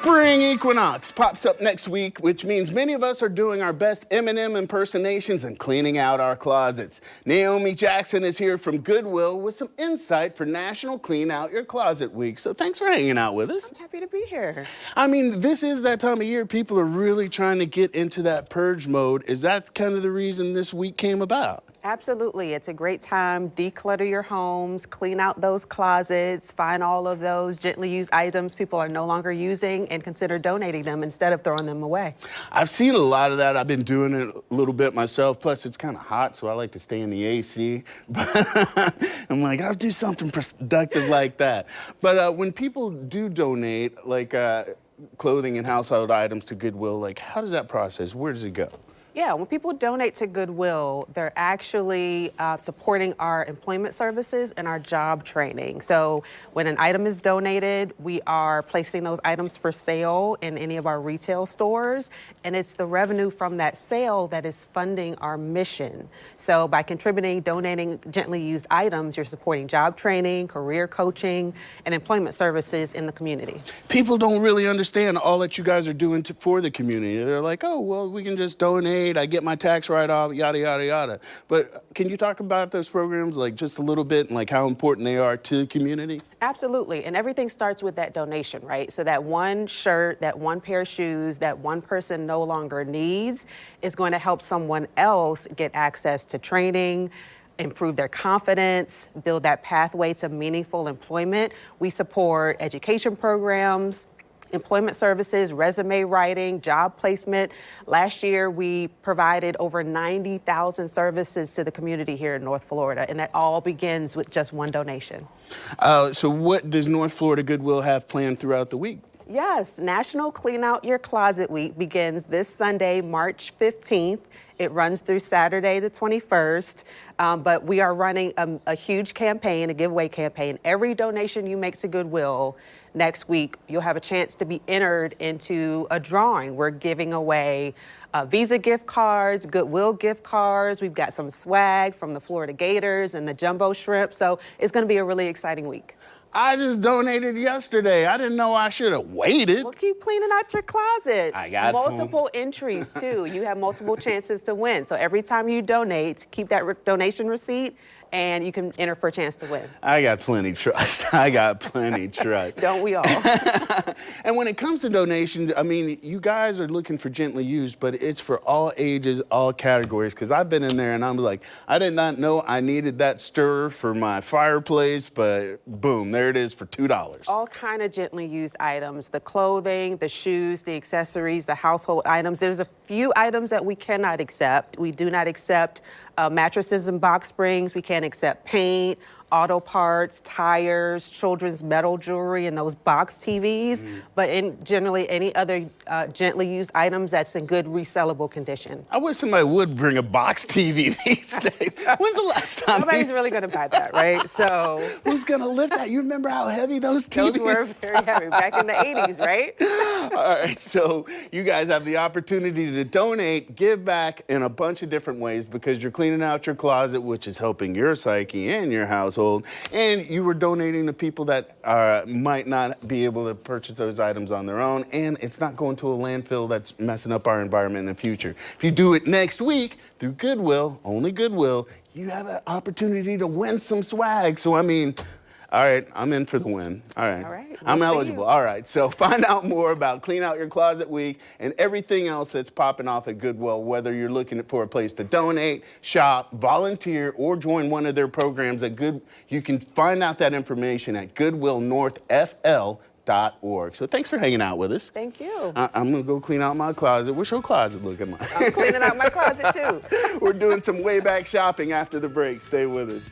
Spring equinox pops up next week, which means many of us are doing our best Eminem impersonations and cleaning out our closets. Naomi Jackson is here from Goodwill with some insight for National Clean Out Your Closet Week. So thanks for hanging out with us. I'm happy to be here. I mean, this is that time of year people are really trying to get into that purge mode. Is that kind of the reason this week came about? Absolutely. It's a great time. Declutter your homes, clean out those closets, find all of those gently used items people are no longer using, and consider donating them instead of throwing them away. I've seen a lot of that. I've been doing it a little bit myself. Plus, it's kind of hot, so I like to stay in the AC. But I'm like, I'll do something productive like that. But when people do donate, like clothing and household items to Goodwill, like, how does that process? Where does it go? Yeah, when people donate to Goodwill, they're actually supporting our employment services and our job training. So when an item is donated, we are placing those items for sale in any of our retail stores, and it's the revenue from that sale that is funding our mission. So by contributing, donating gently used items, you're supporting job training, career coaching, and employment services in the community. People don't really understand all that you guys are doing for the community. They're like, oh, well, we can just donate. I get my tax write-off, yada, yada, yada. But can you talk about those programs, like, just a little bit, and like how important they are to the community? Absolutely, and everything starts with that donation, right? So that one shirt, that one pair of shoes, that one person no longer needs is going to help someone else get access to training, improve their confidence, build that pathway to meaningful employment. We support education programs, employment services, resume writing, job placement. Last year, we provided over 90,000 services to the community here in North Florida, and that all begins with just one donation. So what does North Florida Goodwill have planned throughout the week? Yes, National Clean Out Your Closet Week begins this Sunday, March 15th. It runs through Saturday the 21st, but we are running a huge campaign, a giveaway campaign. Every donation you make to Goodwill next week, you'll have a chance to be entered into a drawing. We're giving away Visa gift cards, Goodwill gift cards. We've got some swag from the Florida Gators and the Jumbo Shrimp, so it's going to be a really exciting week. I just donated yesterday. I didn't know I should have waited. Well, keep cleaning out your closet. I got multiple entries, too. You have multiple chances to win. So every time you donate, keep that donation receipt, and you can enter for a chance to win. I got plenty trust. I got plenty trust. Don't we all? And when it comes to donations, I mean, you guys are looking for gently used, but it's for all ages, all categories, because I've been in there and I'm like, I did not know I needed that stirrer for my fireplace, but boom, there it is for $2. All kind of gently used items, the clothing, the shoes, the accessories, the household items. There's a few items that we cannot accept. We do not accept mattresses and box springs. We can't accept paint, auto parts, tires, children's metal jewelry, and those box TVs. But in generally any other gently used items that's in good resellable condition. I wish somebody would bring a box TV these days. When's the last time? Nobody's really going to buy that, right? So who's going to lift that? You remember how heavy those TVs those were very heavy back in the 80s, right? All right, so you guys have the opportunity to donate, give back in a bunch of different ways because you're cleaning out your closet, which is helping your psyche and your household. And you were donating to people that might not be able to purchase those items on their own, and it's not going to a landfill that's messing up our environment in the future. If you do it next week through Goodwill, only Goodwill, you have an opportunity to win some swag. So, I mean, all right, I'm in for the win. All right. All right. I'm eligible. All right. So find out more about Clean Out Your Closet Week and everything else that's popping off at Goodwill, whether you're looking for a place to donate, shop, volunteer, or join one of their programs at Good. You can find out that information at goodwillnorthfl.org. So thanks for hanging out with us. Thank you. I'm going to go clean out my closet. What's your closet looking like? I'm cleaning out my closet, too. We're doing some way back shopping after the break. Stay with us.